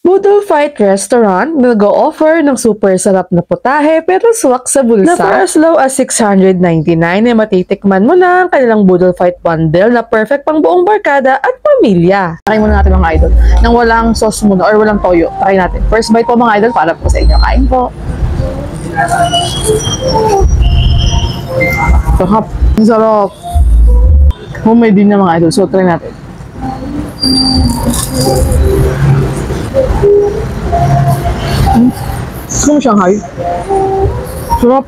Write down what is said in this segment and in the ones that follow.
Boodle Fight Restaurant nag-o-offer ng super sarap na putahe pero swak sa bulsa. Na for as low as 699 ay matitikman mo na ang kanilang Boodle Fight Bundle na perfect pang buong barkada at pamilya. Try muna natin mga idol. Nang walang sauce muna or walang toyo. Try natin. First bite po mga idol para po sa inyo. Kain po. Sarap. Sarap. Homemade din na mga idol. So try natin. Kung Shanghai. Sarap.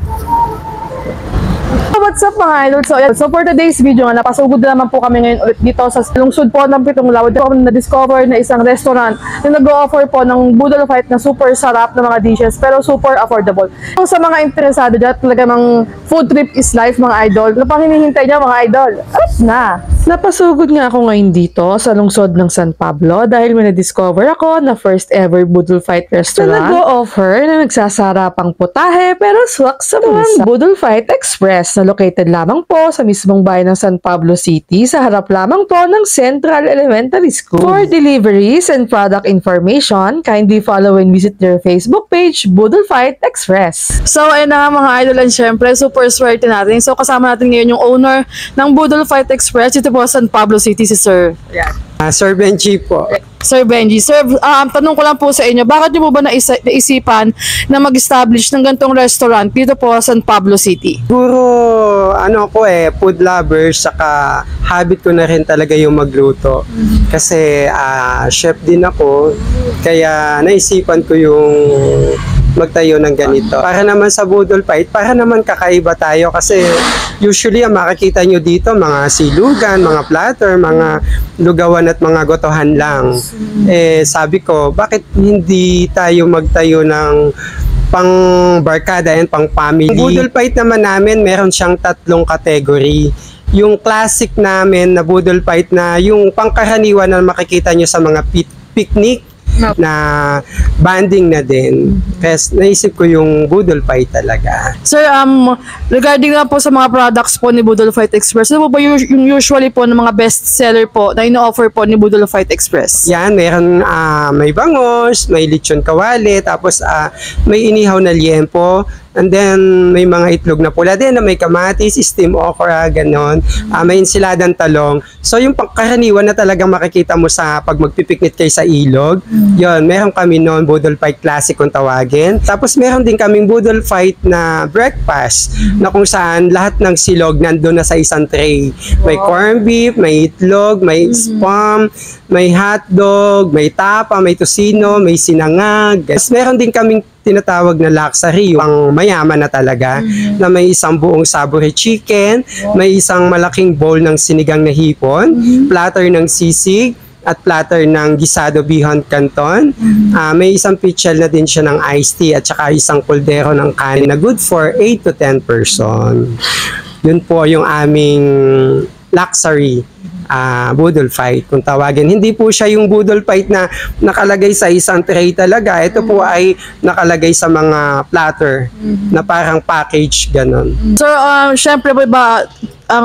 What's up mga idol? So for today's video nga, napasugod na naman po kami ngayon ulit dito sa lungsod po ng Pitong Lawad. Dito kami na-discover na isang restaurant na nag-o-offer po ng Boodle Fight na super sarap na mga dishes pero super affordable. So sa mga interesado dyan, talaga ng food trip is life mga idol. Ano pang hinihintay niya mga idol? Up na! Napasugod nga ako ngayon dito sa lungsod ng San Pablo dahil may na-discover ako na first ever Boodle Fight restaurant na nag-o-offer na nagsasarapang putahe pero swak sa bulsa. Boodle Fight Express na located lamang po sa mismong bayan ng San Pablo City sa harap lamang po ng Central Elementary School. For deliveries and product information, kindly follow and visit their Facebook page, Boodle Fight Express. So ayun na mga idol, and syempre super swerte natin. So kasama natin ngayon yung owner ng Boodle Fight Express dito po sa San Pablo City, si Sir. Yeah. Sir Benji po. Sir Benji, Sir, tanong ko lang po sa inyo, bakit niyo po ba naisipan na mag-establish ng ganitong restaurant dito po sa San Pablo City? Siguro, food lover, saka habit ko na rin talaga yung magluto. Kasi chef din ako, kaya naisipan ko yung magtayo ng ganito. Para naman sa Boodle Fight, para naman kakaiba tayo kasi usually ang makikita nyo dito, mga silugan, mga platter, mga lugawan at mga gotohan lang. Sabi ko, bakit hindi tayo magtayo ng pang barkada and pang family? Boodle Fight naman namin, meron siyang 3 category. Yung classic namin na Boodle Fight na yung pangkaraniwan na makikita nyo sa mga picnic, na banding na din. Kasi naisip ko yung Boodle Fight talaga. Sir, regarding na po sa mga products po ni Boodle Fight Express, ano po ba yung usually po ng mga best seller po na ino-offer po ni Boodle Fight Express? Yan, meron may bangos, may lechon kawali, tapos may inihaw na liempo, and then may mga itlog na pula din na may kamatis, steam okra, ganon. May ensiladang talong. So yung pangkaraniwan na talagang makikita mo sa pag magpipiknit kayo sa ilog, yon, meron kami noon Boodle Fight Classic kung tawagin. Tapos meron din kaming Boodle Fight na breakfast na kung saan lahat ng silog nandun na sa isang tray. May corned beef, may itlog, may spam, may hotdog, may tapa, may tosino, may sinangag. Tapos meron din kaming tinatawag na luxury, yung mayaman na talaga, na may isang buong savory chicken, may isang malaking bowl ng sinigang na hipon, platter ng sisig, at platter ng gisado bihon canton. May isang pitchel na din siya ng iced tea at saka isang kuldero ng kanin na good for 8 to 10 person. Yun po yung aming luxury Boodle Fight kung tawagin. Hindi po siya yung Boodle Fight na nakalagay sa isang tray talaga. Ito po ay nakalagay sa mga platter na parang package, ganon. Sir, syempre po ba,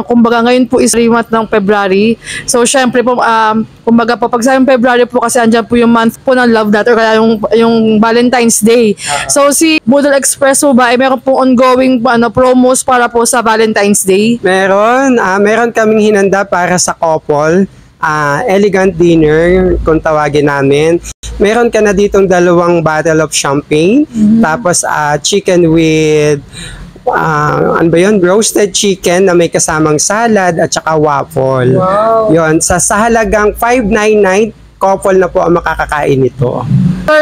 kumbaga ngayon po is 3 month ng February. So syempre po, kumbaga po pag sa February po kasi andyan po yung month po ng love that or kaya yung Valentine's Day. So si Boodle Express po ba ay meron po ongoing promos para po sa Valentine's Day? Meron kaming hinanda para sa couple. Elegant dinner kung tawagin namin. Meron ka na ditong 2 bottle of champagne, tapos chicken with roasted chicken na may kasamang salad at saka waffle. Wow. Yun, sa halagang 599, couple na po ang makakakain nito. Sir,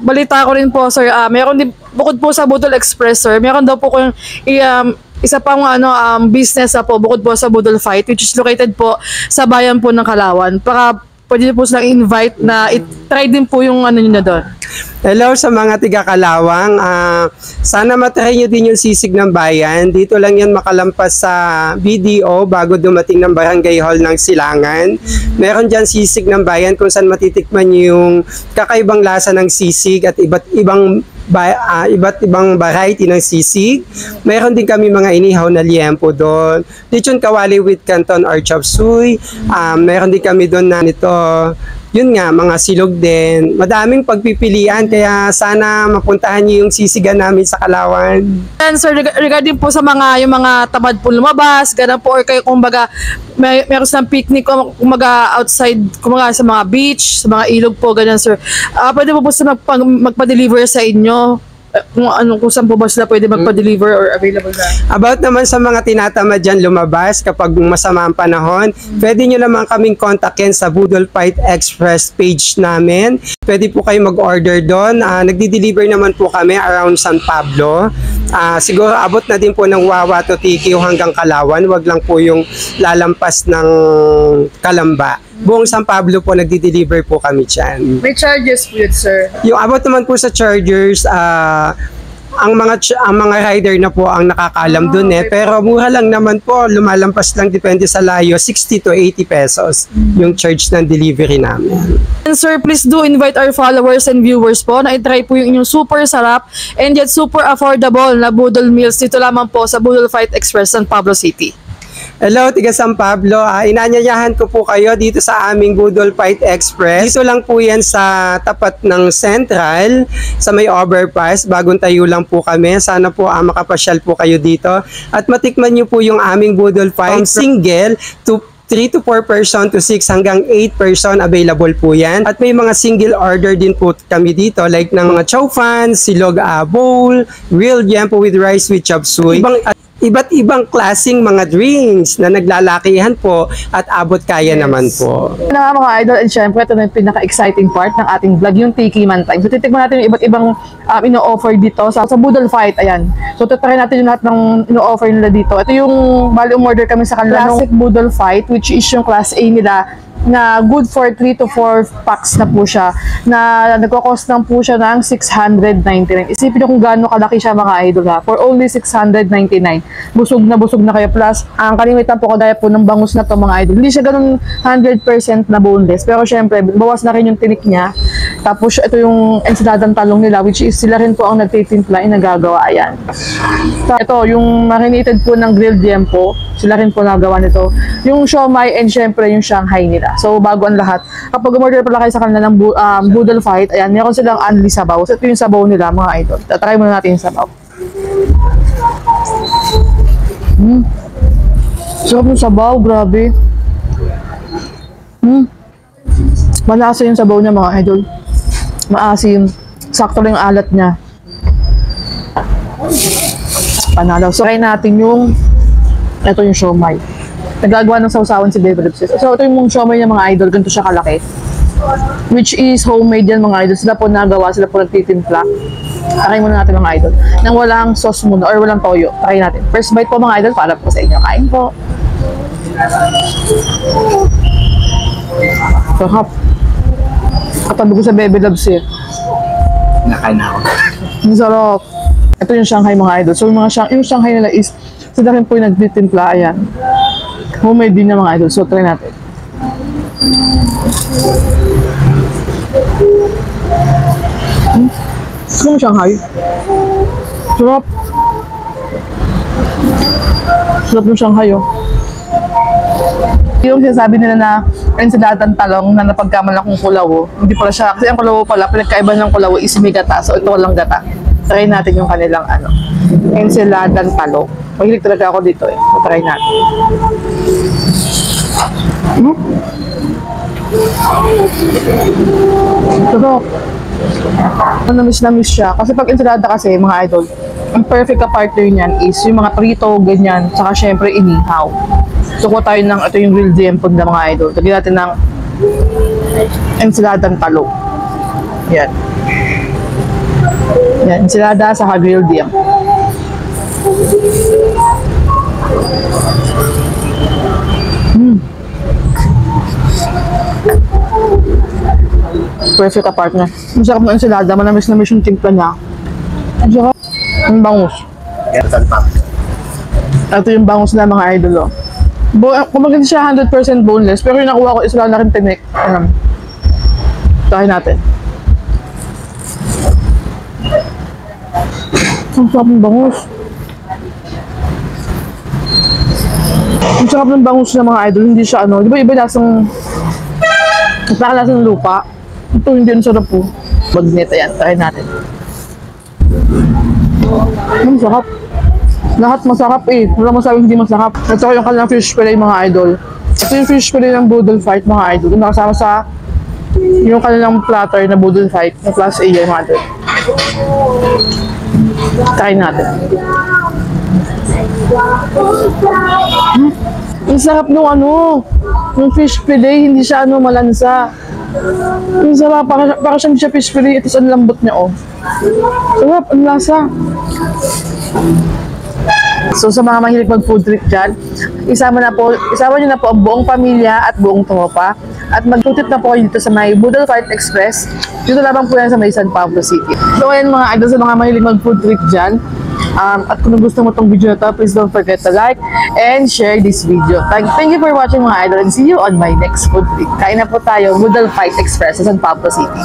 balita ko rin po, sir, meron din, bukod po sa Boodle Express, sir, meron daw po kung isa pang business po, bukod po sa Boodle Fight, which is located po sa bayan po ng Kalawan. Para pwede po silang invite na i-try din po yung nyo doon. Hello sa mga tiga Kalawang. Sana matry nyo din yung sisig ng bayan. Dito lang yan makalampas sa BDO bago dumating ng Barangay Hall ng Silangan. Meron dyan sisig ng bayan kung saan matitikman yung kakaibang lasa ng sisig at iba't ibang variety ng sisig. Meron din kami mga inihaw na liempo doon. Lechon kawali with canton or chop suey. Meron din kami doon na yun nga, mga silog din. Madaming pagpipilian, kaya sana mapuntahan niyo yung sisigan namin sa Kalawan. And sir, regarding po sa mga, yung mga tamad po lumabas, ganun po, or kayo kumbaga, meron silang picnic, kumbaga outside, kumbaga sa mga beach, sa mga ilog po, ganun sir. Pwede po sa magpa-deliver sa inyo? Kung saan po ba sila pwede magpa-deliver or available na? About naman sa mga tinatamad dyan lumabas kapag masama ang panahon, pwede nyo naman kaming kontakin sa Budol Fight Express page namin. Pwede po kayo mag-order doon. Nagdi-deliver naman po kami around San Pablo. Siguro abot na din po ng Wawa to Tikio hanggang Kalawan. Wag lang po yung lalampas ng Kalamba. Buong San Pablo po nagdi-deliver po kami dyan. May charges po yun, sir? Yung about naman po sa chargers, ang mga rider na po ang nakakaalam dun eh. Pero mura lang naman po, lumalampas lang depende sa layo, 60 to 80 pesos yung charge ng delivery namin. And sir, please do invite our followers and viewers po na i-try po yung inyong super sarap and yet super affordable na Budol Meals dito lamang po sa Budol Fight Express, San Pablo City. Hello, tiga San Pablo. Inanyayahan ko po kayo dito sa aming Budol Fight Express. Dito lang po yan sa tapat ng Central, sa may overpass. Bagong tayo lang po kami. Sana po makapasyal po kayo dito. At matikman nyo po yung aming Budol Fight. Single to 3 to 4 person to 6 hanggang 8 person available po yan. At may mga single order din po kami dito like ng mga chow fan, silog bowl, grilled yam po with rice with chop suey. Iba't ibang klasing mga drinks na naglalakihan po at abot kaya naman po. Mga idol, and syempre ito na yung pinaka-exciting part ng ating vlog, yung Tiki Man Time. So titikman natin yung iba't ibang ino-offer dito sa Budol Fight. Ayan. So tutry natin yung lahat ng ino-offer nila dito. Ito yung bali umorder kami sa kanila classic Budol Fight, which is yung class A nila, na good for 3 to 4 packs na po siya, na nagko-cost lang po siya ng 699. Isipin nyo kung gaano kalaki siya mga idol ha, for only 699. Busog na kayo. Plus, ang kalimitan po kagaya po ng bangus na to mga idol, hindi siya ganun 100% na boneless, pero syempre, bawas na rin yung tinik niya. Tapos, ito yung ensaladang talong nila, which is sila rin po ang nagtitimpla, yung nagagawa. Ayan. Ito, yung marinated po ng grilled yam po, sila rin po nagawa nito. Yung siomai and syempre yung Shanghai nila. So, bago ang lahat. Kapag umorder pala kayo sa kanila ng Budol Fight, ayan, meron silang unli sabaw. So, ito yung sabaw nila, mga idol. Tatry muna natin yung sabaw. Sarap yung sabaw, grabe. Malasa yung sabaw niya, mga idol. Maasim. Sakto lang yung alat niya. Panalo. So, try natin yung ito yung siomai. Nagagawa ng sausawan si Baby Ribs. So, ito yung siomai niya mga idol. Ganito siya kalaki. Which is homemade yan mga idol. Sila po nagawa, sila po nagtitimpla. Try muna natin mga idol. Nang walang sauce muna or walang toyo. Try natin. First bite po mga idol para po sa inyo. Kain po. Sarap. Katabi ko sa Baby Loves eh. Nakain ako. Ang sarap. Ito yung Shanghai mga idol. So yung Shanghai nila is sila rin po yung nagtitimpla. Ayan. Homemade din na mga idol. So try natin. Yung Shanghai. Sarap. Sarap yung Shanghai oh. Yung sinasabi nila na ensaladang talong na napagkamalan kong kulawo, hindi pala siya. Kasi ang kulawo pala, pinagkaiba ng kulawo is may gata. So ito walang gata. Try natin yung kanilang ensaladang talong. Mahilig talaga ako dito eh. So try natin. Sarap. Namis siya. Kasi pag ensalada kasi, mga idol, ang perfect partner niyan is yung mga prito, ganyan, saka syempre inihaw. So, kuha tayo ng, ito yung grilled yam na mga idol. Lagyan natin ng ensaladang talong. Yan. Yan, ensalada sa grilled yam. Perfect ka partner. Ang sarap ng ensalada, manamis-namis yung timpla niya. Ang sarap. Ang bangus. Ito yung bangus na mga idol. Kung maganda siya 100% boneless, pero yung nakuha ko is wala na rin tinik. Tahin natin. Ang sarap ng bangus. Ang sarap ng bangus na mga idol, hindi siya di ba iba lasang Napakalasa ng lupa. Ito hindi ang sarap po. Bagnet, ayan. Try natin. Masarap. Lahat masarap eh. Wala masarap hindi masarap. Ito yung kanilang fish fillet mga idol. Ito yung fish fillet ng Boodle Fight mga idol. Yung nakasama sa yung kanilang platter na Boodle Fight na class A yung mga idol. Try natin. Ang sarap nung yung fish fillet, hindi siya malansa. Ang sarap, para siyang siya fish fillet, ito ang lambot niya Sarap, ang lasa. So sa mga mahilig mag-food trip dyan, isama niyo na po ang buong pamilya at buong tropa. At mag-food trip na po kayo dito sa may Boodle Fight Express. Dito lamang po yan sa may San Pablo City. So ayan mga idol, sa mga mahilig mag-food trip dyan, at kung gusto mo itong video na to, please don't forget to like and share this video. Thank you for watching mga idol and see you on my next food trip. Kain na po tayo, Boodle Fight Express sa San Pablo City.